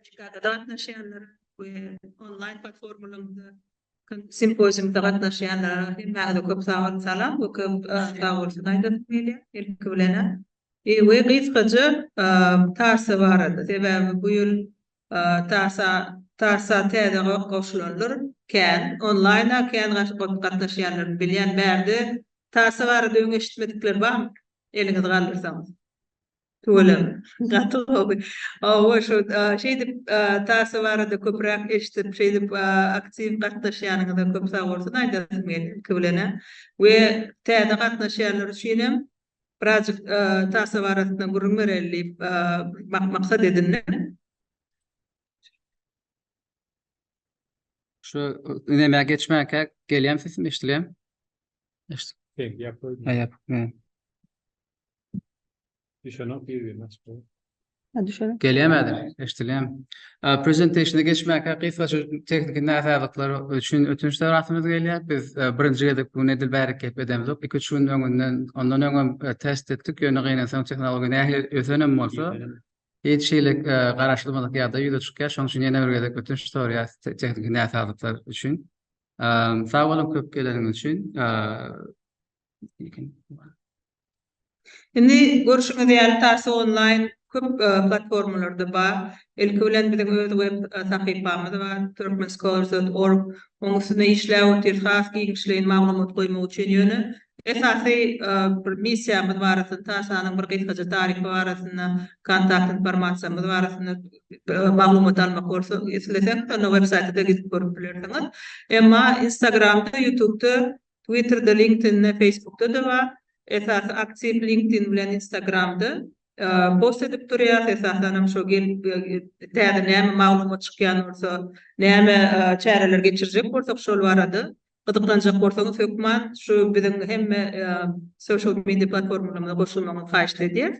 Chicago'da gatnaşýanlar we online platformalarynda simpoziumda gatnaşýanlara hemme köp sag salam, köp sag bolsun aýdapmyly ilki bilen. We gysgaja tarsa barada. Sebäbi bu ýyl tarsa täze goşulanlar kän online kän gatnaşýanlar bilýän bärde tarsa barada öňeşitmedikler barmy? Eliňiz galdyrsaňyz. Tuğulum. Gatı o şu şeydi tarsa barada köprak eşitip şeydi aktiv gatnaşýanyňyza köp sag bolsun aýdapmyly ilki bilen. We täze gatnaşýanlar üçin birazcık tarsa barasynda gurulmerelli maksat edinne. Şu näme geçmäke gelýän sesim eşdilýär. Yap. Gelýämädir, eşdilýär. Presentation'a geçmäke gysgaça teknik näsärlikleri üçin ötünçler atymyz gelýär. Biz birinji gedip bu nedil bärik gep edemiz. 2-3 gün öňünden ondan öňe test etdik. Ýöne gynansaň tehnologiýa nähili ösenem bolsa, hiç şeylik garaşdyrmalyk ýa-da ýüze çykýar. Şoň üçin ýene bir gedip ötünçler ýa teknik näsärlikler üçin. Sag bolun köp geleniň üçin. Indi görüşüňiz ýaly tarsa online köp platformalarda bar. Ilki bilen bizim öz web sahypamyz bar, turkmenscholars.org. Onuň üstünde işläp otyr, has giňişleýin maglumat goýmak üçin ýöne. Esasy bir missiýamyz barasynda tarsanyň bir gysgaça taryhy barasynda, kontakt informasiýamyz barasynda maglumat almak bolsa, isleseň onu websaytda gidip görüp bilersiňiz. Emma Instagramda, YouTube'da, Twitter'da, LinkedIn'de, Facebook'da da bar. Esas aktiv LinkedIn bilen Instagram'da post edip durýar. Esasanam şo täze näme maglumat çykýan bolsa, näme çäreler geçirjek bolsak şol barada gydyklanjak bolsaňyz hökman şu biziň hemme social media platformalarına goşulmagyny haýyş edýär.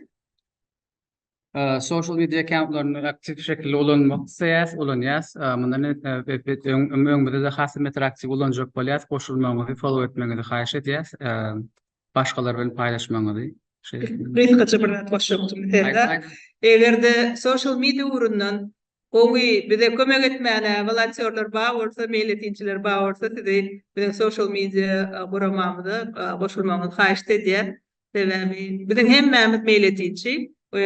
Social media accountlaryny aktiv şekilde ulanmak ulanýas. Mundan öňümizde de hasy interaktiv ulanjak bolýar, goşulmagyny follow etmegiňizi haýyş edýäs. Başgalar bilen paýlaşmagyny. Gysgaça bir net başlaýarym derler. Egerde social media urundan gowy bize kömek etmäne volontörler bar bolsa, mail etinçiler bar bolsa, bize social media guramamyzda goşulmagyny haýyş edýär. Sebäbi biziň hemmämiz mail etinçi. O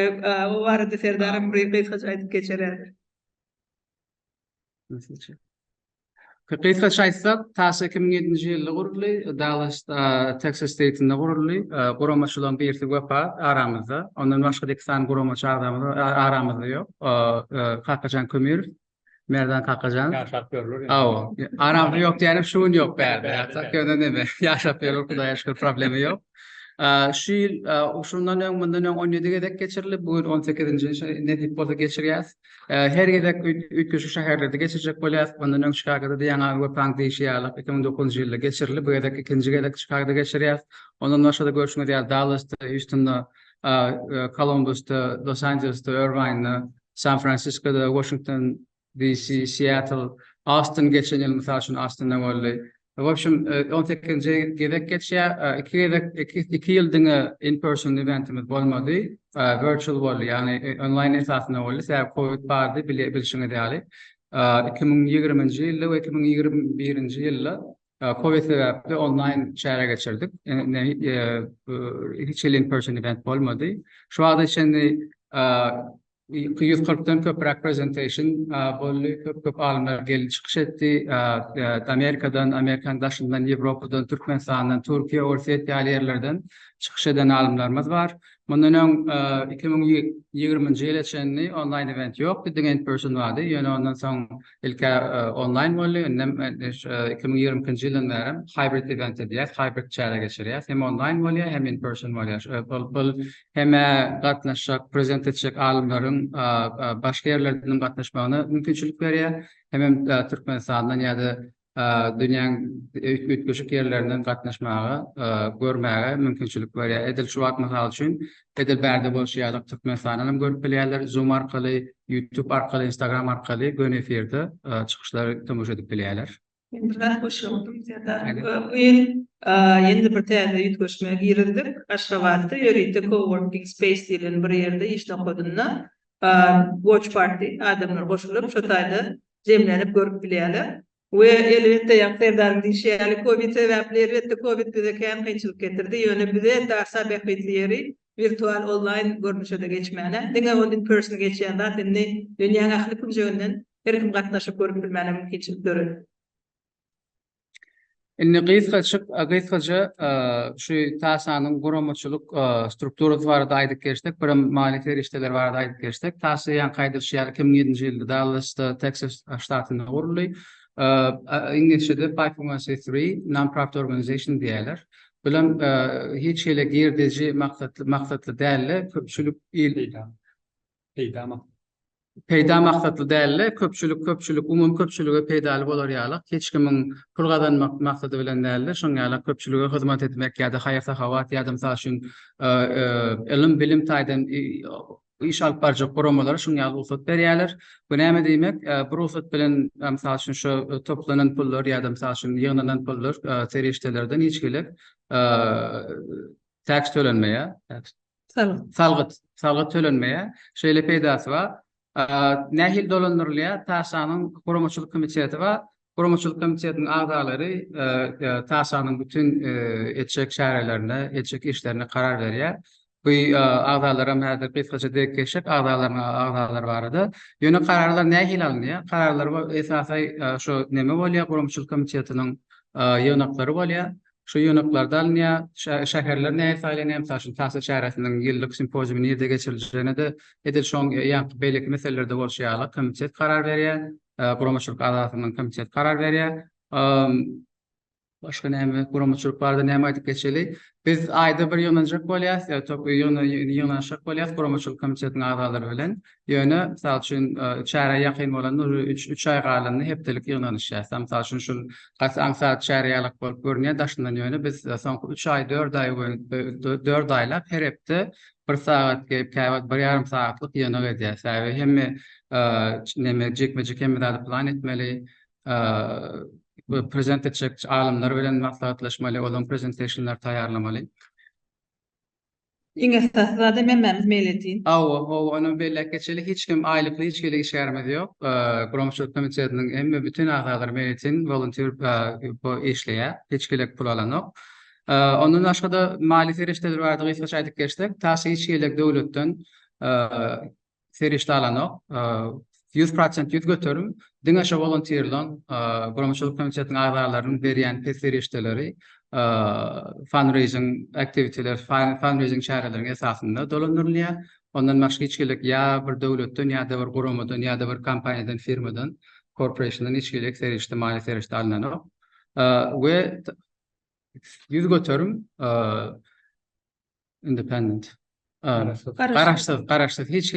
barada Serdarym bir gysgaça aýdyp geçerer. Gysgaça aýtsak, tarsa 2007-nji ýylda guruldy, Dallas, Texas State'inde guruldy. Guramaçylaryň birisi webpa aramyzda. Ondan başga deksan guramaçy aramyzda ýok. Kakajan Kömür, Merdan Kakajan. Aramyzda ýok diýenim şuň ýok bärde. Ýa-da köne näme? Ýaşap berýär, Hudaýa şükür problemi ýok. Şu ýyl uşundan öň mundan öň 17 gedek geçirilip, bugün 18-nji nedip bolsa geçirýäs. Her gedek üýtgüçi şäherlerde geçirjek bolýas. Ondan öň Chicago'da ýaňa webank diýişýärler. 2009-njy ýylda geçirilip, bu gedek ikinji gedek Chicago'da geçirýäs. Ondan başga görüşmek ýa Dallas'ta, Houston'da, Columbus'ta, Los Angeles'ta, Irvine'da, San Francisco'da, Washington DC, Seattle, Austin geçen ýyl mysal üçin Austin'da boldy. W общем, 18-nji gedek geçýär, 2 ýyldyň in-person eventimiz bolmady, virtual boldy, ýani online esasynda boldy. Sebäp Covid bardy, bilişiňiz ýaly. 2020-nji ýylda we 2021-nji ýylda Covid sebäpli online çäre geçirdik. Hiç in-person event bolmady. Şu wagtda içinde 140'dan köp representation bolly, köp alymlar gelip çykyş etdi. Amerikadan, Amerikan daşyndan, Ýewropadan, Türkmenistandan, Türkiýe, Orset ýerlerden çykyş eden alymlarymız bar. Mundan öň 2020-nji ýyl içinde online event ýok, diýen in-person bardy. Ýöne ondan soň ilki online boldy. 2020-nji ýyldan bäri hybrid event edýär, hybrid çäre geçirýär. Hem online bolýar, hem in-person bolýar. Bu hem gatnaşjak, prezent etjek alymlaryň başga ýerlerden gatnaşmagyna mümkinçilik berýär. Hem Türkmenistandan ýa-da dünýäň üýtgüçük ýerlerinden gatnaşmagy, görmäge mümkinçilik berýär. Edil şu wagt mysal üçin edil bärde bolýarlar Türkmenistanyň görüp bilýärler, Zoom arkaly, YouTube arkaly, Instagram arkaly gön efirde çykyşlary tomosha edip bilýärler. Ben hoşlandım. Endi bir täze ýetgeşmäge girildik. Aşgabatda ýörüýte coworking space diýilen bir ýerde işle kodunna. Watch Party adamlar koşulup şu tayda jemlenip görüp bilýärler. We elbette ýa-da diýşýärler Covid sebäpleri elbette Covid bize kän kynçylyk getirdi. Ýöne bize da sabah bitýäri virtual online görnüşde geçmäne. Diňe on in person geçýände dinni dünýäň ahly künjünden her kim gatnaşyp görüp bilmäne mümkinçilikleri. Inni gysgaça şu tasanyň guramaçylyk strukturasy barada aýdyp geçdik. Bir maliýet işleri barada aýdyp geçdik. Tasaýan gaýdylşýar 2007-nji ýylda Dallas'ta Texas ştatynda guruldy. İngilizce'de 501c3 non-profit organization diýerler. Bilen hiç şeýle girdici maksatly dälle köpçülük peýda maksatly dälle köpçülük umum köpçülüge peýdaly bolar ýalyk hiç kimiň pul gazanmak maksady bilen dälle şoňa köpçülüge hyzmat etmek ýa-da haýat sahawat ýa-da mysal üçin ilim bilim taýdan iş alyp barjak guramalar şoňa ruhsat berýärler. Bu näme diýmek? Bu ruhsat bilen mysal üçin şu toplanan pullar ýa-da mysal üçin ýygnanan pullar serişdelerden hiç gelip tax tölenmeýär. Salgyt tölenmeýär. Şeýle peýdasy bar. Nähil dolandyrylýar tasanyň guramaçylyk komiteti bar. Guramaçylyk komitetiniň agdalary tasanyň bütün etjek şäherlerine, etjek işlerine karar berýär. Bu agdalara häzir gysgaça geçip agdalar barada. Ýöne kararlar nähil alınýar? Kararlar esasy şu neme bolýar? Guramaçylyk komitetiniň ýöneklери bolýar. Şu ýöneklerden alınýar. Şäherler näme saýlanýar? Taşyn Tasa şäheriniň ýyllyk simpoziumy nerede geçirilýärine de edil şoň ýa-da beýleki meselelerde bolşýarlar. Komitet karar berýär. Guramaçylyk adatynyň komitet karar berýär. Başka näme guramaçylyk barada näme aýdyp geçeli? Biz aýda bir ýonanjak bolýas, ýonanjak bolýas guramaçylyk komitetiniň agdalary bilen. Ýöne mysal üçin çäre ýakyn bolan 3 aý galanny hepdelik ýonanýar. Mysal üçin şol gaçan saat çäre ýalyk bolup görnýär daşyndan ýöne biz soňky 3 aý 4 aý boýunça 4 aýlap her hepde 1 saat gelip käwat 1,5 saatlyk ýöne edýär. Säbe hemme näme jekmejek hemme da plan etmeli. Prezent edecek alimler bilen maslahatlaşmaly, olan presentationlar taýýarlamaly. Iň esasy da memmämiz meýletin. Onu belli geçeli hiç kim aýlykly hiç gele iş ýarmady ýok. Guramaçylyk komitetiniň emme bütün agdalary meýletin volunteer bu işleýär. Hiç gele pul alanok. Ondan başga maliýet işleri barada gysgaça aýdyp geçdik. Taşy hiç gele döwletden serişde alanok. 100% ýüz götürüm. Diňeşe volunteerlan guramaçylyk komitetiniň agdalarynyň berýän peslerişdeleri fundraising activity'ler, fundraising şäherleriniň esasynda dolandyrylýar. Ondan başga hiç gelek ýa bir döwletden ýa-da bir guramadan ýa-da bir kompaniýadan, firmadan, corporationdan hiç gelek serişde maliýet serişde alınanok. We ýüz götürüm independent. Garaşsyz hiç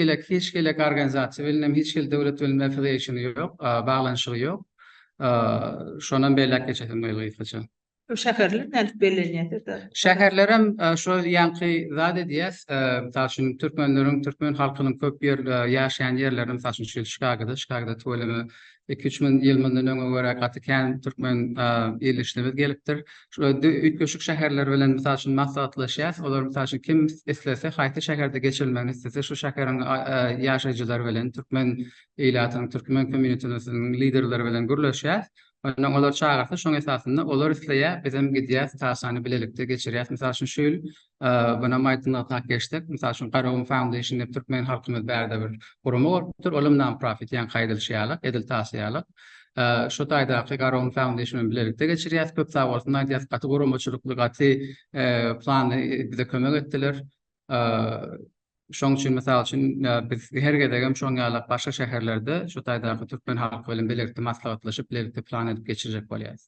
gelek organizasiýa bilen hiç gel döwlet bilen affiliationy ýok, baglanşygy ýok. Şonan belli geçelim gysgaça. Şäherler nädip bellenýär? Şäherler hem şu ýanky zat edýäs, taşyn türkmen halkynyň köp ýer ýaşaýan ýerlerinde taşyn Chicago'da töwelemi 2-3 min ýylmyndan öňe görä gatykän türkmen ýerleşmemiz gelipdir. Şu üýtgeşik şäherler bilen taşyn maslahatlaşýar. Olar taşyn kim islese, haýty şäherde geçirilmeni istese, şu şäheriň ýaşaýjylary bilen türkmen eýlatynyň, türkmen communitynyň liderleri bilen gürleşýär. Ondan olar çağırsa şoň esasynda olar isleýär, bizim gidýäs tasany bilelikde geçirýäs. Mysal üçin şol buna maýtynda tak geçdik. Mysal üçin Garown Foundation diýip türkmen halkyny bärde bir guramy bolupdyr. Olam non-profit ýa-ni gaýdylşýarlyk, edil tasyýarlyk. Şu taýda Garown Foundation bilelikde geçirýäs. Köp sag bolsun, aýdýas gaty guramaçylykly gaty plany bize kömek etdiler. Şoň üçin mysal üçin biz her gedegem şoň ýaly başga şäherlerde şu taýdaky türkmen halky bilen birlikde maslahatlaşyp birlikde plan edip geçirjek bolýarys.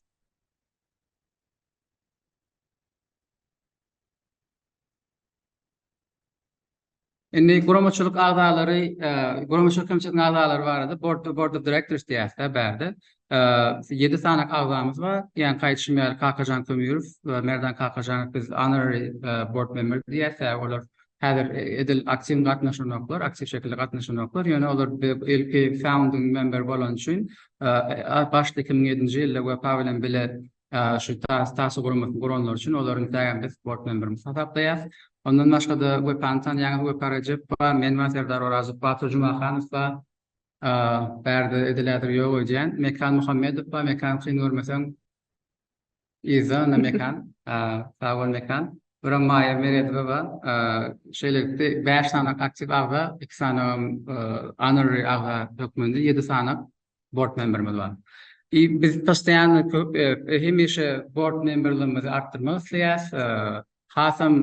Indi guramaçylyk agdalary, guramaçylyk komitetiň agdalary barada board of directors diýär bärde. 7 sanak agdamyz bar. Ýani gaýtşymýar Kakajan Kömürov, Merdan Kakajan biz honorary board member diýär. Olar häzir edil aktiv gatnaşanoklar, aktiv şekilde gatnaşanoklar. Ýöne olar LP founding member bolan üçin başda 2007-nji ýylda WPA bilen bile şu tasy guramatyny guranlar üçin olaryň daýan biz board memberimiz hasapdaýar. Ondan başga da wepantan ýa-ni weparajyp ba men we Serdar Orazow Batur Jumaxanow ba berde edilädir ýok öýdýän Mekan Muhammedow ba Mekan Hynurmasaň izana Mekan sağ ol Mekan Buram Maya Meredova ba şeýlekde 5 sanak aktiv agda 2 sanak honorary agda hökmünde 7 sanak board memberimiz bar. Biz postaýanly hemişe board memberligimizi artdyrmak isleýäs. Hasam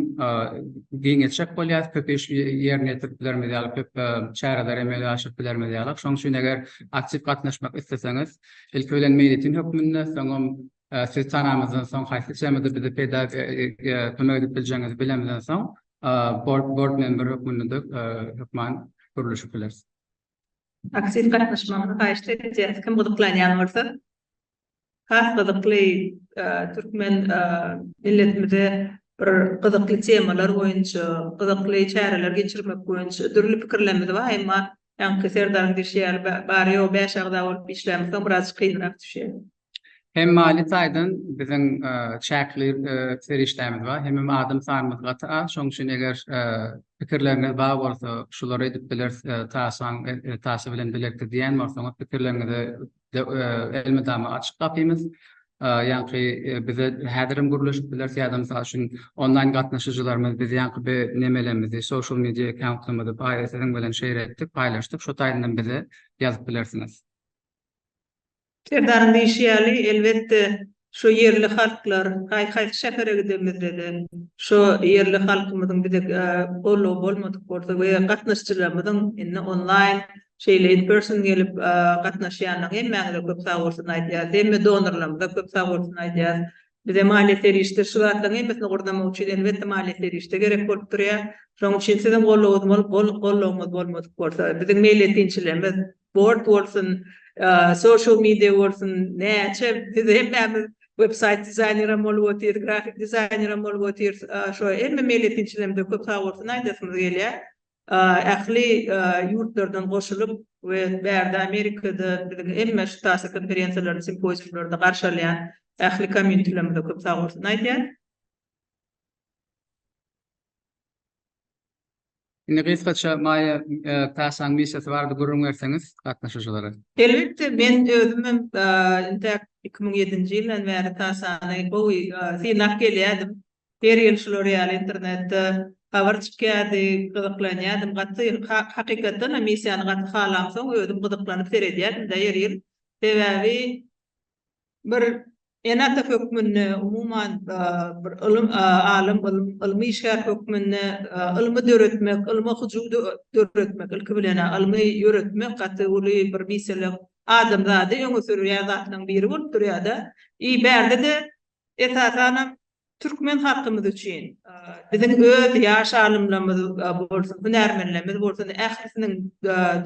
giňeçek bolýar, köp iş ýerine ýetiriplermiz ýa-da köp çäreler emeli aşyplarmiz ýa-da. Şoň üçin eger aktiv gatnaşmak isteseňiz, ilk ölen meýletin hökmünde soňam siz tanamyzdan soň haýsy çemede bize peýda kömek edip biljeňizi bilemizden soň board member hökmünde hökman guruluşy bilersiz. Aktiv gatnaşmamyny gaýşdy edýäs. Kim gydyklanýan bolsa, has gydykly türkmen milletimize bir gydykly temalar boýunça, gydykly çäreler geçirmek boýunça dürli pikirlerimiz bar, emma ýa-ni Serdaryň dirşýär bary o 5 agda bolup işlemekden biraz kynrak düşýär. Hem mali taýdan biziň çäkli serişlerimiz bar, hem adam sanymyz gaty az. Şoň üçin eger pikirleriniz bar bolsa, şulary edip biler, tasy bilen bilekdir diýen bolsaňyz pikirlerinizi elmedama açyk gapymyz. Ýa-ni bize häzirim guruluşyp bilerse ýa-da mysal üçin online gatnaşyjylarymyz biz ýa-ni nemelerimizi, social media accountlarymyzy paýlaşdyk bilen şeýer etdik, paýlaşdyk. Şo taýdan bize ýazyp bilersiňiz. Serdaryň diýşýäli elbetde şu yerli halklar, haýhaýsy şähere gidemizde, şu yerli halkymyzyň bize bolmadyk bolsa we gatnaşjylarymyzyň indi online şeýle in person gelip gatnaşýanlar hemmäňe köp sag bolsun aýdýar. Hemme donorlarymyza köp sag bolsun aýdýar. Bize maliýet erişdir şu atlaryň hemmesini gurdamak üçin elbetde maliýet erişdir gerek bolup durýar. Şoň üçin sizin gollawymyz bolmadyk bolsa, biziň meýletinçilerimiz board bolsun, social media bolsun, näçe biz hemmämiz website designeram bolup otyr, grafik designeram bolup otyr, şo hemme meýletinçilerimizde köp sag bolsun aýdasymyz gelýär. Ähli ýurtlardan goşulyp we bärde Amerikada emme şu tasy konferensiýalarda, simpoziumlarda garşalayan ähli communitylerimizde köp sag bolsun aýdýar. Indi gysgaça maýa tasaň missiýasy bardy gurrun berseňiz gatnaşyjylara. Elbetde men özümem 2007-nji ýyldan bäri tasany synak gelýärdim. Her ýyl şolary internetde habar çykýardy, gydyklanýardym. Gaty hakykatdan missiýany gaty halamsoň özüm gydyklanyp seredýärdim da her ýyl. Sebäbi bir enata hökmünde umuman bir ilmi işgär hökmünde ilmi döretmek, ilmi hujudy döretmek, ilki bilen ilmi ýöretmek gaty uly bir mesele adam zady öňe sürýär zatlaryň biri bolup durýar-da. Bärde de esasan türkmen halkymyz üçin biziň öz ýaş alymlarymyz bolsun, hünärmenlerimiz bolsun, ählisiniň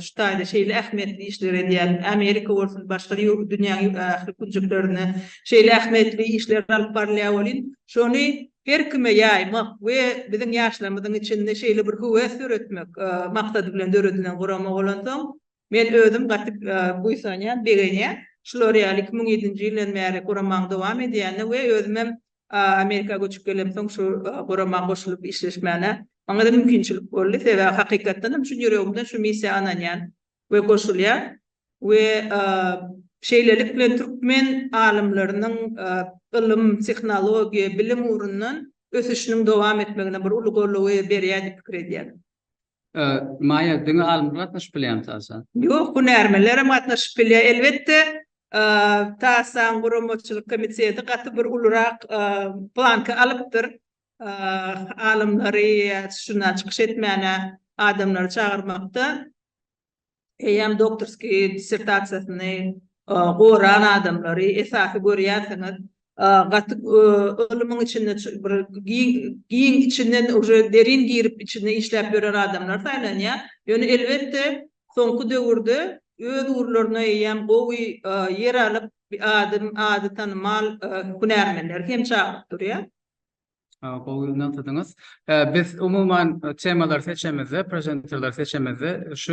şutaýda şeýle ähmetli işler edýän Amerika bolsun, başga dünýäniň ähli kunjuklaryny şeýle ähmetli işler alyp barylýar bolyn. Şonu her kime ýaýmak we biziň ýaşlarymyzyň içinde şeýle bir höwes öretmek maksady bilen döredilen guramak bolansoň, men özüm gatyp buýsanýan, begenýär. Şolary 2007-nji ýyldan bäri guramak dowam edýän we özüm Amerika göçüp gelemsoň şu guramak goşulyp işleşmäne maňa da mümkinçilik boldy. Sebäbi hakykatdan şu ýüregimden şu missiýa ananýan we goşulýar we şeýlelik bilen türkmen alymlarynyň ilim, tehnologiýa, bilim urundan ösüşiniň dowam etmegine bir uly gollawy berýär diýip pikir edýär. Maýa diňe alymlar gatnaşyp bilýär tasan? Ýok, hünärmenler hem gatnaşyp bilýär. Elbetde tasan guramaçylyk komiteti gaty bir ulrak planka alypdyr. Alymlary şuna çykyş etmäne adamlary çağırmakda. Hem doktorski dissertasiýasyny goran adamlary esasy görýärsiňiz. Gaty ilmiň içinde bir giň içinden uje derin girip içinde işläp ýören adamlar saýlanýar. Ýöne elbetde soňky döwürde öz urlaryna ýa-ni gowy yer alyp ady tanymal hünärmenler hem çağırıp durýar. Qo'ldan tutdunuz. Biz umuman temalar seçemizde, prezenterler seçemizde şu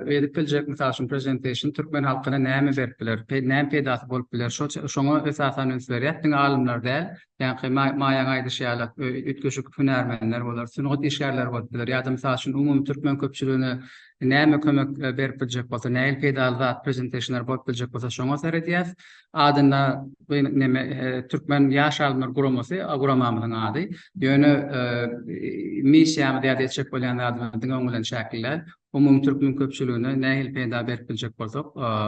edip bilecek misal üçün presentation Türkmen halkyna näme berip biler, näme peýda bolup biler, şoňa esasan öns berýär. Diň alimler däl, ýani maýan aýdyş ýaly ütgeşik hünärmenler bolar, synygat işgärler bolup biler. Ýa-da misal üçün umum türkmen köpçüligine näme kömek berip biljek bolsa, näme peýdaly presentationlar bolup biljek bolsa şoňa seredýäs. Adyna näme türkmen ýaş alimler guramasy, guramamyň ady. Ýöne missiýamy diýip etjek bolýan adamlaryň öňünden şäkiller. Umum türkmen köpçüligine nähil peýda berip biljek bolsak,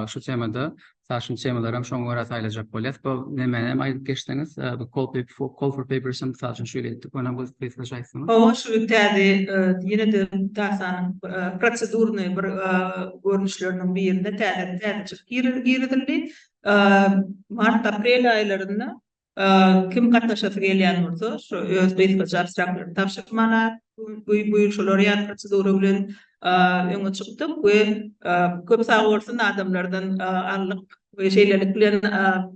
şu temada saşyn temalar hem şoňa gara saýlajak bolýar. Bu näme aýdyp geçdiňiz? Bu call for papers hem saşyn şöyle etdik. Ona bu spesiallaşaýsyňyz. O şu täze ýene de tasanyň prosedurny bir görnüşleriniň birinde täze çykyp girildi. Mart aprel aýlarynda kim gatnaşasy gelýän bolsa, şu öz beýsbol abstraktlaryny tapşyrmana, bu ýolary prosedury bilen öňe çykdyk we köp sag bolsun adamlardan anlyk we şeýlelik bilen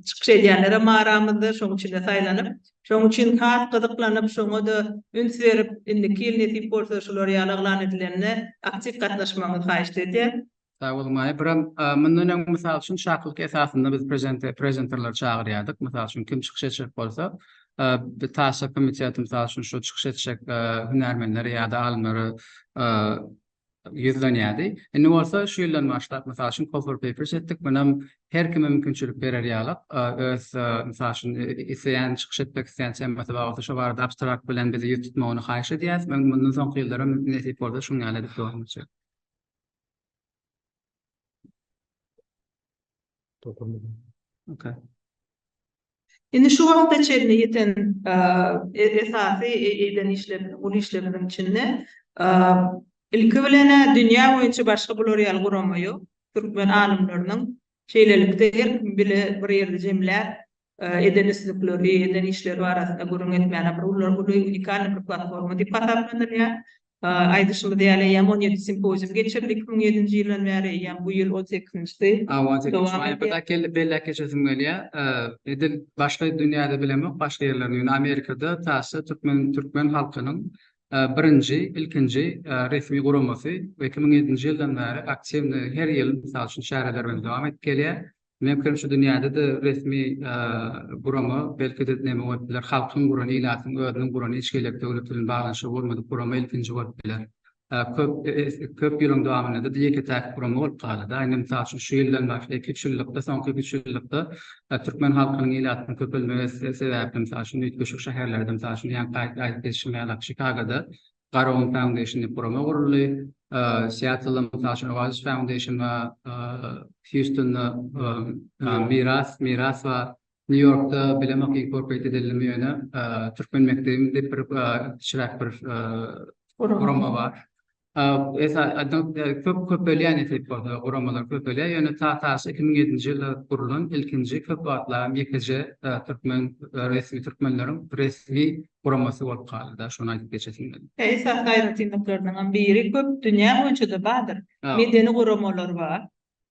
çykyş edýänlere maramyzdy, şoň üçin de saýlanyp, şoň üçin has gyzyklanyp, şoňa da üns berip, indiki nesip bolsa şolary ýalaglan edilenine aktiv gatnaşmagyny haýyş edýär. Sağ olun. Mundan misal üçün şaklyk esasında biz prezenterler çağırýardyk. Misal üçün kim çykyş etjek bolsa, bir taşa komiteti misal üçün şu çykyş etjek hünärmenleri ýa-da alimleri ýüzlenýärdi. Indi bolsa şu ýyldan başlap misal üçün call for papers etdik. Bunam her kime mümkinçilik berer ýalyk. Öz misal üçün isleýän çykyş etmek isleýän semmasy bagda şu barada abstrakt bilen bizi ýetitmegini haýyş edýäs. Men mundan soňky ýyllara nesip bolsa şunu ýaly edip dowam etjek. Okay. Indi şu wagtda çelne ýeten esasy eden işlemleriň içinde ilki bilene dünýä boýunça başga bolorýal gurama ýok. Türkmen alimleriniň şeýlelikde her kim bile bir ýerde jemlär eden islikleri, eden işleri barasynda gurun etmäne bir unikal bir platforma diýip hataplanýar. Aýdyşymy diýäle ýa 17 simpozium geçirdik 2007-nji ýyldan bäri, ýa bu ýyl 18-nji. Bellek geçesim gelýär. Edil başga dünýäde bilemok, başga ýerlerde, Amerikada täze türkmen halkynyň birinji, ilkinji resmi guramasy 2007-nji ýyldan bäri aktiv her ýyl misal üçin şäherler bilen dowam etip gelýär. Mümkin şu dünýäde de resmi gurama belki de näme bolýar, halkyň gurany ilatyň özüniň gurany hiç gelek döwlet bilen baglanyşy bolmady, gurama ilkinji bolýar. Köp ýylyň dowamynda da ýeke täk gurama bolup galdy. Aýny misal üçin şu ýyldan başlaýan 2 ýylda, soňky 3 ýylda türkmen halkynyň ilatyny köpelmesi sebäpli misal üçin ýetmişik şäherlerde misal üçin ýa-da aýdyp geçmeli Chicago'da Garon Foundation diýip gurama guruldy. Seattle misal üçin Oasis Foundation we Houston'da Miras we New York'da bilemek incorporated edilme ýöne türkmen mektebinde bir şirak bir gurama bar. Köp bölýän etip boldy, guramalar köp bölýär. Ýöne taýsy 2007-nji ýylda gurulan ilkinji köp batlam ýekiji türkmen resmi türkmenleriň resmi guramasy bolup galdy. Şonu aýdyp geçesim. Esas gaýratyndaklarynyň biri köp dünýä boýunça da bardyr. Medeni guramalar bar.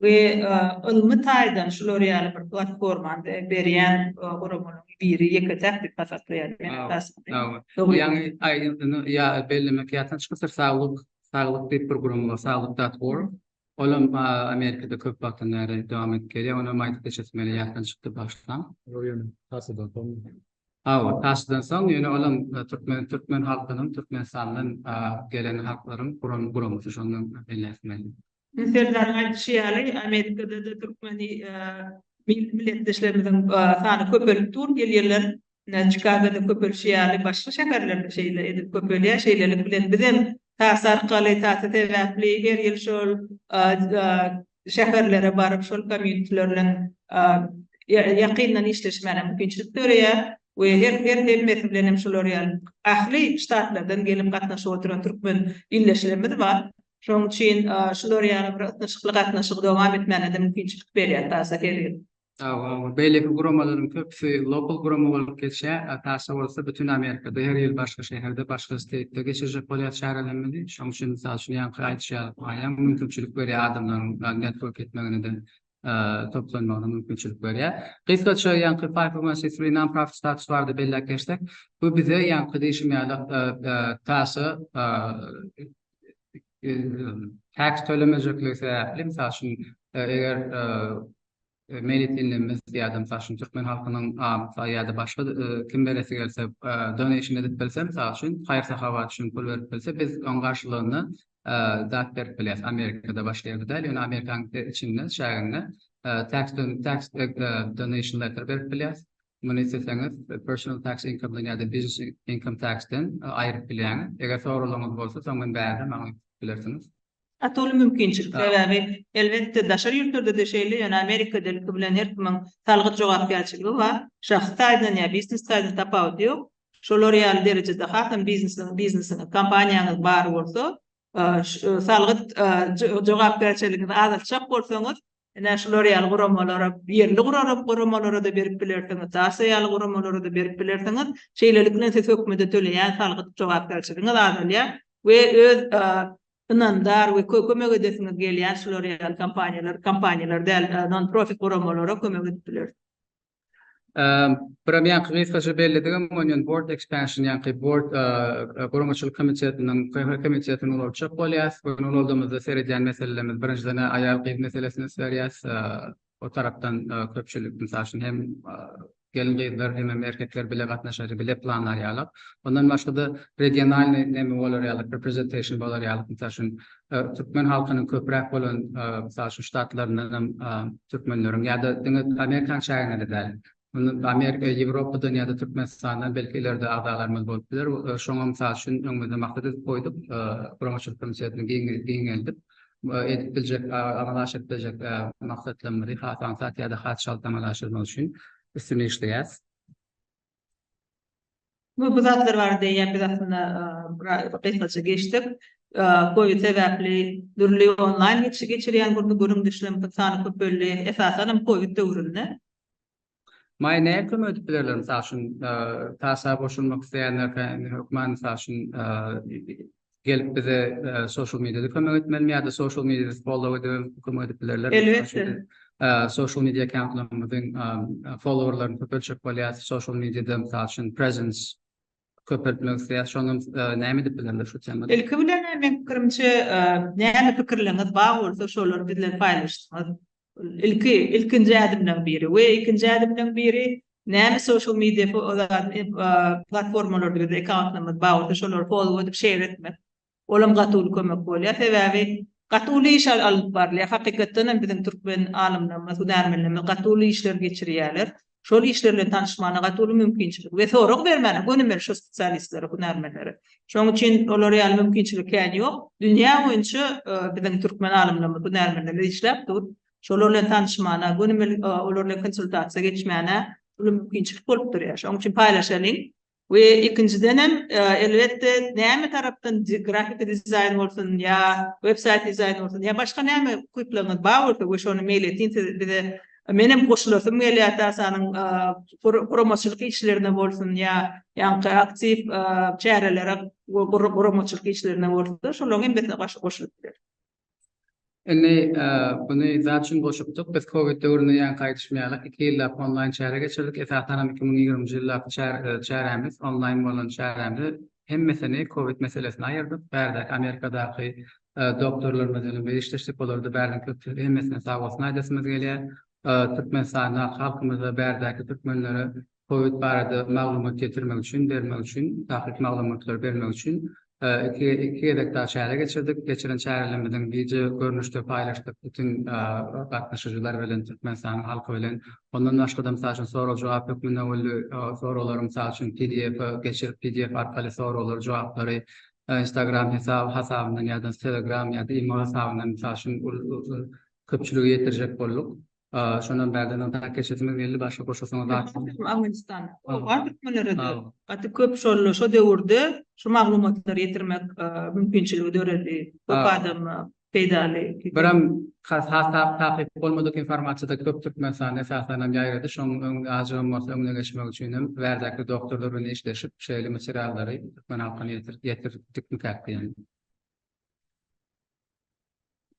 We ilmi taýdan şolary ýaly bir platformanda berýän guramalaryň biri ýeke täkdir tasaplaýar. Ýani aýdyny ýa bellemek ýatan çykysar sağlık diýip bir guram bar, sağlyk.org. Olam Amerikada köp wagtynda dowam etip gelýär. Ona maýdyp geçesmeli ýatan çykdy başdan. Taşdan soň ýöne olam türkmen halkynyň, Türkmenistanyň gelen halklaryň guramasy şondan belläsmeli. Mesela aýdyşy Amerikada da türkmeni milletdeşlerimiziň sany köpelip dur gelýärler. Chicago'da köpelşýäli, başga şäherlerde şeýle edip köpelýär, şeýlelik bilen bizem täze arkaly täze sebäpli her ýyl şol şäherlere baryp şol communitylerden ýakyndan işleşmäne mümkinçilik görýär. We her bilen şolary ýaly ahli ştatlardan gelip gatnaşyp oturan türkmen illeşlerimiz bar. Şoň üçin şolary ýaly bir gatnaşyk dowam etmäne de mümkinçilik berýär täze her ýyl. Beýleki guramalaryň köpüsi lokal gurama bolup geçýär. Täze bolsa bütün Amerikada her ýyl başga şäherde, başga state'de geçirjek bolýar şäherlenmeli. Şoň üçin misal üçin ýa-da aýdyşýar, mümkinçilik berýär adamlaryň network etmegine de. toplanmana mümkinçilik berýär. Kısaça ýa-ni performance non-profit statuslarda belläkeşdik. Bu bize ýa-ni değişmeýärlik täsir tax tölemejekleri sebäpli, misal üçin eger milletinimiz ýa-da misal üçin türkmen halkynyň ýa-da başga kim beresi gelse donation edip bilse, misal üçin haýır sahabat üçin pul berip bilse, biz oň garşylygyny zat berip bilýäs. Amerikada başga ýerde däl, ýöne Amerikanyň içinde şäherinde tax donation letter berip bilýäs. Muny etseňiz personal tax income ýa-da business income tax'ten aýryp bilýän. Eger sorularyňyz bolsa, soňra bäde maňa bilersiniz. Atol mümkinçilik sebäbi elbetde daşary ýurtlarda da şeýle, ýöne Amerikada bilen her kimin salgyt jogapkärçiligi bar. Şahsy taýdan ýa biznes taýdan tapawut ýok. Şolar ýaly derejede hakym biznesini kompaniýaňyz bar bolsa, salgyt jogapkärçiligini azaltjak bolsaňyz, ene şolar ýaly guramalara, ýerli guramalara da berip bilersiňiz, täze ýaly guramalara da berip bilersiňiz, şeýlelikle siz hökümete töleýän salgyt jogapkärçiligiňiz azalýar we öz ynandar we kömek edesiňiz gelýän şolar ýaly kompaniýalar däl non-profit guramalara kömek edip biler. Biram ýa-ni kısaca belledigem onuň board expansion ýa-ni board guramaçylyk komitetiniň ulapçak bolýas. Bunu oldumyzda seredýän meselelerimiz birinjiden aýal gyz meselesini serýäs. O tarapdan köpçülik misal üçin hem gelin gyzlar hem erkekler bile gatnaşary bile planlar ýalyp. Ondan başga da regional näme bolar ýalyp representation bolar ýalyp. Misal üçin türkmen halkynyň köprek bolan misal üçin ştatlarynyň türkmenleriň ýa-da Amerikan şäherinde däl. Amerika, Ýewropadan ýa-da Türkmenistandan belki ileride agdalarymyz bolup biler. Şoňa misal üçin öňümizde maksat edip goýdyk. Guramaçylyk komitetiniň giňeldip edip biljek, amalaşyp biljek maksatlarymyzy hatan sat ýa-da hat şalt amalaşdyrmak üçin üstüne işleýäs. Bu zatlar bar diýen biz aslında kısaca geçtik. Covid sebäpli dürli online geçirýän göründüşlerim sany köp boldy. Esasen Covid döwründe. Maý näme kömek edip bilerler misal üçin täsir boşulmak isleýänler hökümet misal üçin gelip bize social mediada kömek etmeli ýa-da social mediada follow edip kömek edip bilerler. Elbetde. Social media accountlarymyzyň followerlaryny köpelçek bolýar, social mediada misal üçin presence köpeltmek isleýär. Şoňa näme edip bilerler şu temada? Ilki bilen men pikirimçe näme pikirleriňiz bar bolsa şolary bilen paýlaşdyňyz. İlkinji adımdan biri we ikinji adımdan biri näme social media platformalarda da accountlarymyz bar bolsa şolary follow edip share etmek. Olam gatul kömek bolýar. Sebäbi gatul iş alyp barlar. Hakykatdan biziň türkmen alymlarymyz, hunermenlerimiz gatul işler geçirýärler. Şol işlerle tanışmana gatul mümkinçilik we sorag bermeli gönümer şu spesialistlere, hunermenlere. Şoň üçin olar ýaly mümkinçilik ýok. Dünýä boýunça biziň türkmen alymlarymyz, hunermenler işläp dur. Şolarla tanışmana, gönümer olarla konsultasiýa geçmäne mümkinçilik bolup durýar. Şoň üçin paýlaşalyň. We ikinciden hem elbette näme tarapdan grafik dizayn bolsun ya website dizayn bolsun ya başga näme köpleňiz bar bolsa we şonu mail etin bize menem goşulasym gelýär täsanyň promosyonlyk işlerine bolsun ya ýa-ni aktiv çärelere promosyonlyk işlerine bolsa şolaryň betine goşulyp biler. Bunu zat üçin goşupdyk. Biz Covid döwründe ýa-ni gaýdyşmaýarlyk 2 ýyllap online çäre geçirdik. Esasen 2020 ýyllap çäremiz online bolan çäremde hemmesini Covid meselesine aýyrdyk. Bärde Amerikadaky doktorlarymyz bilen beýleşdik bolardy. Bärden köp hemmesine sag bolsun aýdasymyz gelýär. Türkmenistan halkymyza bärdäki türkmenlere Covid barada maglumat getirmek üçin, bermek üçin, tahrik maglumatlar bermek üçin iki ýerdek çäre geçirdik. Geçiren çärelerimiziň video görnüşde paýlaşdyk bütün gatnaşyjylar bilen Türkmenistan halky bilen. Ondan başga da mysal üçin soraw jogap hökmünde boldy. Sorawlarym mysal üçin PDF geçirip PDF arkaly sorawlar jogaplary Instagram hesabyndan ýa-da Telegram ýa-da email hesabyndan mysal üçin köpçüligi ýetirjek bolduk. Şondan bärden ondan geçetimiz geldi başga goşasyňyz Afganistan. Var türkmenlere de gaty köp şo döwürde şu maglumatlary ýetirmek mümkinçiligi döredli. Köp adam peýdali. Biram takyp bolmadyk informasiýada köp Türkmenistan esasen ýaýrady. Şoň ajym bolsa öňüne geçmek üçin hem bärdäki doktorlar bilen işleşip şeýle materiallary türkmen halkyna ýetirdik.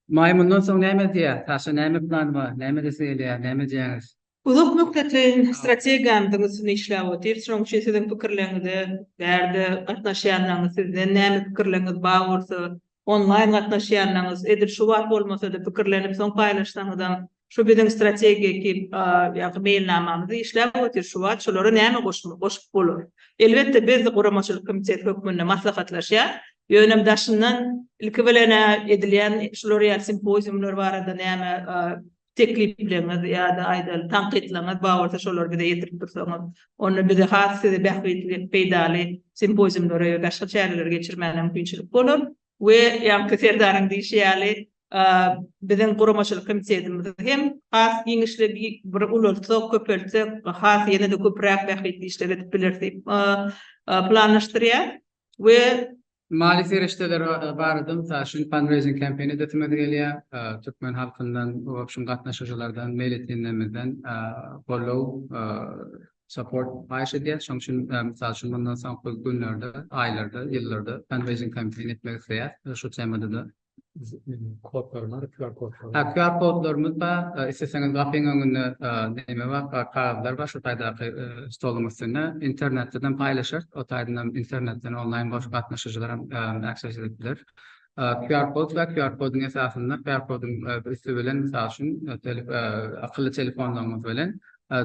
Maymundan soň näme diýär? Taşa näme plan bar? Näme desegilýär? Näme diýäňiz? Uzak möktetlin strategiyamyň üstüne işläp otyr. Şoň üçin sizin pikirleriňizde, bärde gatnaşýanlaryňyz sizden näme pikirleriňiz bar bolsa, online gatnaşýanlaryňyz edir şu wagt bolmasa da pikirlenip soň paýlaşsaňyzdan şu biziň strategiki ýa-da mailnamamyzy işläp otyr şu wagt şolary näme goşup bolar. Elbetde biz Guramaçylyk komiteti höküminde maslahatlaşýar. Ýönemdaşyndan ilki bilene edilýän şolary simpoziumlar barada näme teklipleriniz ýa-da aýdal tanqidleriniz bagorta şolar bize ýetirip dursaňyz, onu bize has size bähwetlik peýdaly simpoziumlara ýa-da başga çäreler geçirmäne mümkinçilik bolar we ýa-da serdaryň diýişýäli biziň Guramaçylyk komitetimiz hem has ýeňişli bir ululsa köpeltsek has ýene-de köpräk bähwetli işler edip bilersek planlaşdyrýar we Mali serişdeler barada taşyn fundraising campaigni detmedi gelýär. Türkmen halkyndan, opşum gatnaşyjylardan, meýletinlemizden follow support aýşa diýär. Şoň üçin mysal üçin bundan soňky günlerde, aýlarda, ýyllarda fundraising campaign etmek isleýär. Şu temada da Kodlar, QR kodlar. QR kodlarymız da isteseňiz gapyň öňünde näme bar, kagazlar bar, şu taýdaky stoluň üstüne internetden paýlaşar. O taýdan internetden online goşup gatnaşyjylar access edebilir. QR kod we QR kodyň esasynda QR kodyň üstü bilen mysal üçin akylly telefonlaryňyz bilen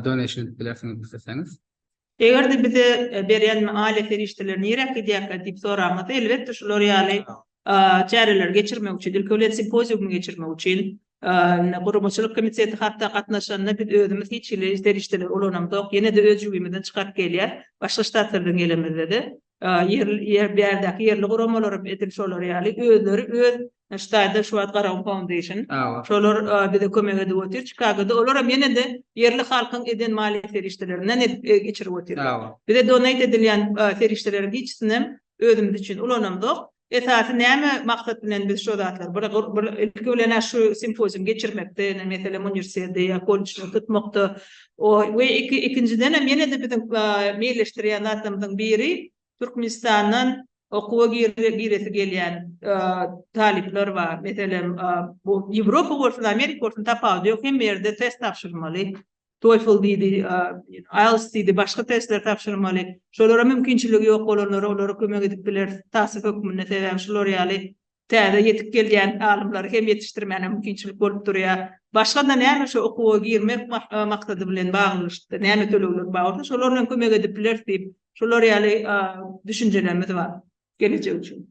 donation edilersiňiz isteseňiz. Eger de bize berýän alet erişdilerini ýerek edýär diýip soramyz, elbetde şolary ýaly çäreler geçirmek üçin, ilköwlet simpozium geçirmek üçin Guramaçylyk komiteti hatda gatnaşanlar biz özümiz hiç işler olanamdyk. Ýene de öz jübimizden çykaryp gelýär. Başga ştatlardan gelemizde de yer berdäki yerli guramalar edip şolary ýaly özleri öz ştaýda şu wagt Garam Foundation. Şolar bize kömek edip otyr. Chicago'da olar hem ýene de yerli halkyň eden mali serişdelerinden geçirip otyr. Bize donate edilýän serişdelerin hiçsini özümüz üçin ulanamdyk. Esasy näme maksat bilen biz şu zatlar bir ilki bilen şu simpozium geçirmekde, meselem universitede ýa kolleçde tutmakda. O we ikinciden hem ýene de biziň meýleşdirýän zatlarymyzyň biri Türkmenistandan okuwa giresi gelýän talipler bar. Meselem bu Ýewropa bolsun, Amerika bolsun tapawdy ýok, hem ýerde test tapşyrmaly. TOEFL diýdi, IELTS diýdi, başga testler tapşyrmaly. Şolara mümkinçiligi ýok bolanlara olara kömek edip biler. Tasyp hökümine sebäp şolary ýaly täze ýetip gelýän alymlary hem ýetişdirmäne mümkinçilik bolup durýar. Başga da näme şu okuwa girmek maksady bilen baglanýşdy, näme tölegler baglanýşdy, şolardan kömek edip biler diýip şolary ýaly düşünjelerimiz bar gelecek üçin.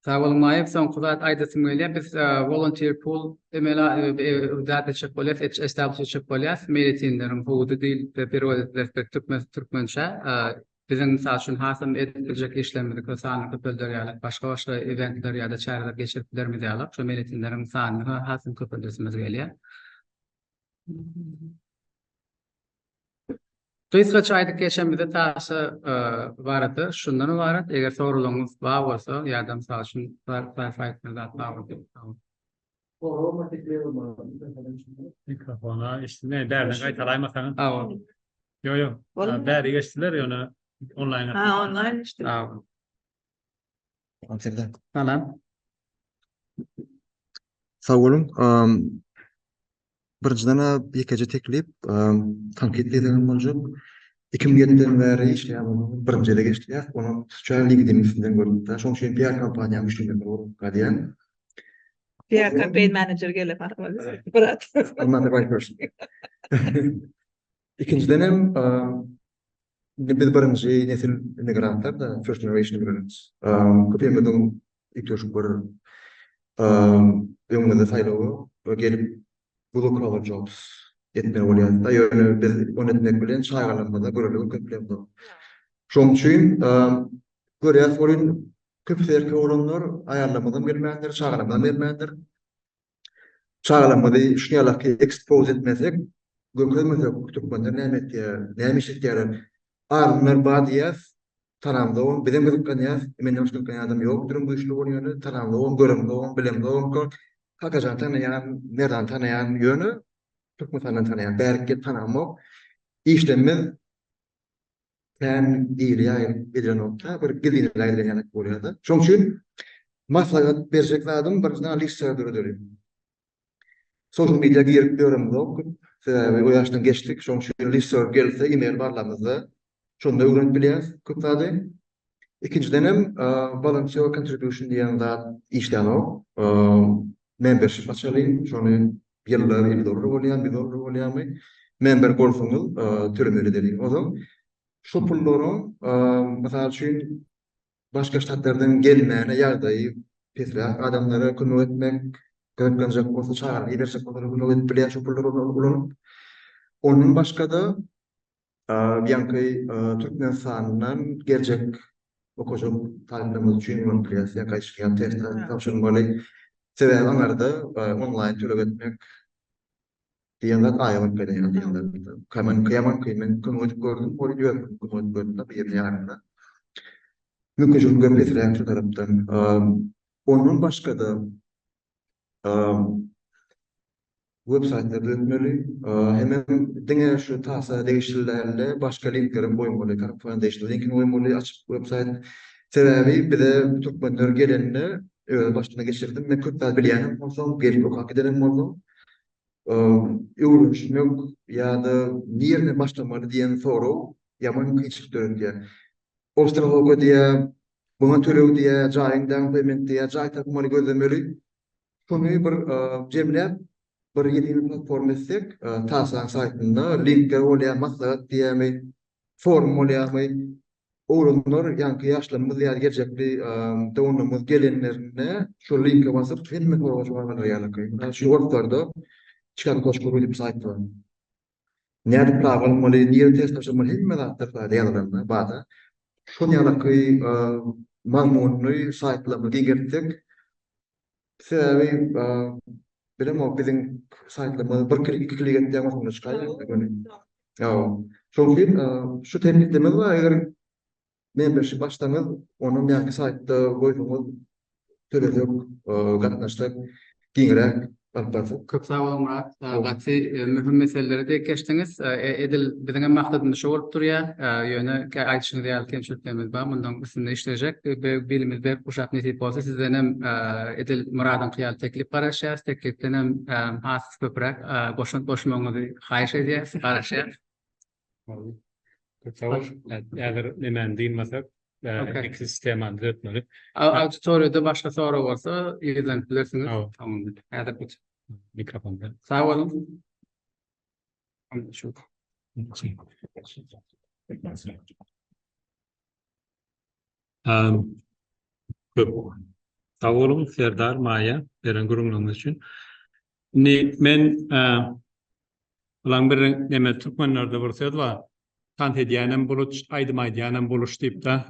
Sağ olun Mayıp, son kudat aydasım gelýär. Biz volunteer pool emela data çek bolýar, establish çek bolýar. Meýletinlerin hududy diýil, periodlar türkmençe. Biziň mysal üçin hasam etdirecek işlerimizi kösanyp köpeldirýär. Başga eventler ýa-da çäreler geçirip bermedýärler. Şu meýletinlerin sanyny hasam köpeldirmemiz gelýär. Duysa çaydık geçemizde taşı vardı. Şundan ibaret. Eğer sorulunuz var olsa yardım sağ olsun. Clarify etmeden vardı. Mikrofona işte ne derden kaytalaymasanız. Tamam. Yo. Bäri geçtiler ya onu online. Online işte. Tamam. Amsterdam. Tamam. Sağ olun. Birinçiden ýekeje teklip tanqid edilen boljak. 2007-den bäri işleýän birinjide geçdiler. Onu Türkçe liginin üstünden gördüm. Şoň üçin PR kampaniýam işleýän bolýan. PR campaign manager gelip barat. I'm not the right person. İkinciden hem biz birinji nesil immigrantlar da first generation immigrants. Köpemizden iktöşük bir öňünde saýlawy we gelip blue collar jobs etmeli bolýar. Da ýöne biz onu etmek bilen şaýgalanmada görülen köplemde. Şoň üçin görýär bolýan köplerki oranlar aýarlamadan gelmändir, şaýgalanmadan gelmändir. Şaýgalanmady şuňalaki expose etmesek, görkezmede Türkmenler näme etýär, näme işletýär. Armlar badiyas tanamda on bilen gözükýän ýa, men ýa-da adam ýok, durum bu işli bolýany tanamda on, görümde on, bilemde on. Kakajan tanıyan, nereden tanıyan yönü, Türkmenistan'dan tanıyan, berke tanımak, işlemimiz sen iyiliğe edilen nokta, bir gidinler edilen yanak oluyordu. Şoň üçin maslahat berjek adam bir zana liste dördürüm. social media girip görüm yok. O yaştan geçtik. Şoň şu listör gelse e-mail barlamyzda şonda öwrenip bilýäs. Köp zady. İkinciden hem volunteer contribution diýen zat işlänok. Membership açalım. Şonu ýyllar $50 bolýan, $1 bolýanmy? Member bolsaňyz tölemeli diýip. Ozan şu pullaryň mysal üçin başga ştatlardan gelmäne ýagdaýy pesrak adamlara kömek etmek, göklenjek bolsa çağırıp ýersek bolary kömek edip bilýän şu pullary ulanyp. Onun başga da ýanky Türkmenistandan geljek okujak talimlerimiz üçin ýönelýär, ýa-da testler tapşyrmaly. Sebäbi onlarda online töleg etmek diýenler aýamak gelen diýenler. Kıyaman kömek gördüm, bolu gördüm, kömek gördüm da bir ýarynda. Mümkin görmesler şu tarapdan. Onun başka da website-lerde ötmeli. Hemen diňe şu tasa değişikliklerle başka linklerin koymalı, tarafından değişiklik linkini koymalı, açıp website. Sebäbi bize Türkmenler gelenler başına geçirdim. Ben köp bilýänim, olsam gelip okak edelim bolsam. Öwrüşmek ýa-da nirne başlamaly diýen soraw ýaman kynçylyk dörenýär. Ostrologa diye, buna tölew diye, jaýyňdan payment diye, jaý tapmaly gözlemeli. Şonu bir jemläp, bir ýetimi platforma etsek, tasan saytynda linkler bolýan, maslahat diýämi, forum bolýarmy, orunlar ýanky ýaşlarymyz ýa-da geljekli dowunumyz gelenlerine şu linke basyp filmi goýmaly ýaly. Şu ortada çıkan koşguru diýip sayt bar. Näde prawalymaly, näde test açylmaly, hemme zatlar ýalanlar bada. Şol ýalaky mazmuny saytlarymyza giňerdik. Sebäbi bilem o biziň saytlarymyz bir klik iki klik etdiň wagtda çykaýar. Şol gün şu temizlemez var, eger membership başlanyz, onun ýaky saytda goýdyňyz töledik, gatnaşdyk, giňerek Köp sağ olun Murat. Gatsy mühim meseleleri de geçtiniz. Edil biziň maksatymyz şu bolup durýar. Ýöne aýdyşyňyz ýaly kemçiliklerimiz bar. Mundan üstünde işlejek. Bilimiz ber uşak netip bolsa sizden hem Edil Muradyň hyýal teklip garaşýar. Teklipden hem hasy köprak goşmagyňyzy haýyş edýär, garaşýar. Köp sağ ol. Eger nemen diýilmesek, ekosistemany düzeltmeli. Auditoriýada başga soraw bolsa, ýerlenip bilersiňiz. Tamam. Häzir bu Mikrofonda. sağ olun. Şu Köp sağ olun Serdar, Maya, beren gurulmagyňyz üçin. Men ulan bir neme Türkmenlerde bolsa tant edýänem buluç, aýdym buluç diýip de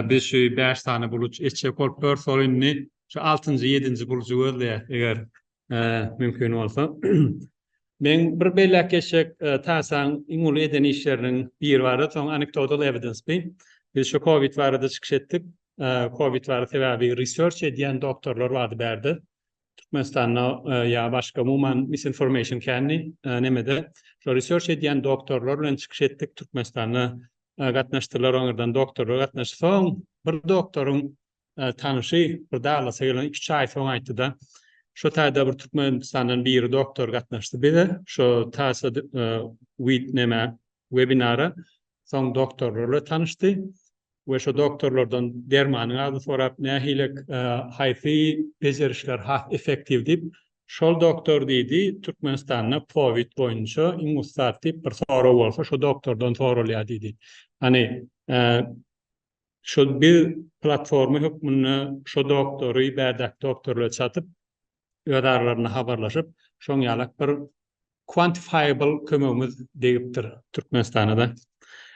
biz şu 5 tane buluç etjek bolup bir sorunny şu 6-njy 7-nji buluçy gözleýär eger mümkin bolsa. Men bir bellek geçek tasaň iňuly eden işleriniň bir bary, soň anecdotal evidence bi. Biz şu Covid barada çykyş etdik. Covid bary sebäbi research edýän doktorlar bardy berdi. Türkmenistanda ýa başga umuman misinformation kenni nemede şu research edýän doktorlar bilen çykyş etdik. Türkmenistanda gatnaşdylar, oňardan doktorlar gatnaşdy. Soň bir doktoruň tanyşy bir Dallas'a gelen 2 aý soň aýtdy da şu taýda bir Türkmenistandan bir doktor gatnaşdy. Bile şu tasa webinara soň doktorlarla tanışdy. Ve şu doktorlardan dermanyň ady sorap, nähilek haýsy bejerişler efektiv diýip, şol doktor diýdi, Türkmenistanda Covid boýunça iňusatip bir soraw bolsa, şu doktordan soralýar diýdi. Hani şu bir platforma hukmuna şu doktory bärdäk doktorlar çatyp, öýdarlaryna habarlaşyp, şoň ýalak bir quantifiable kömegimiz diýipdir Türkmenistanda.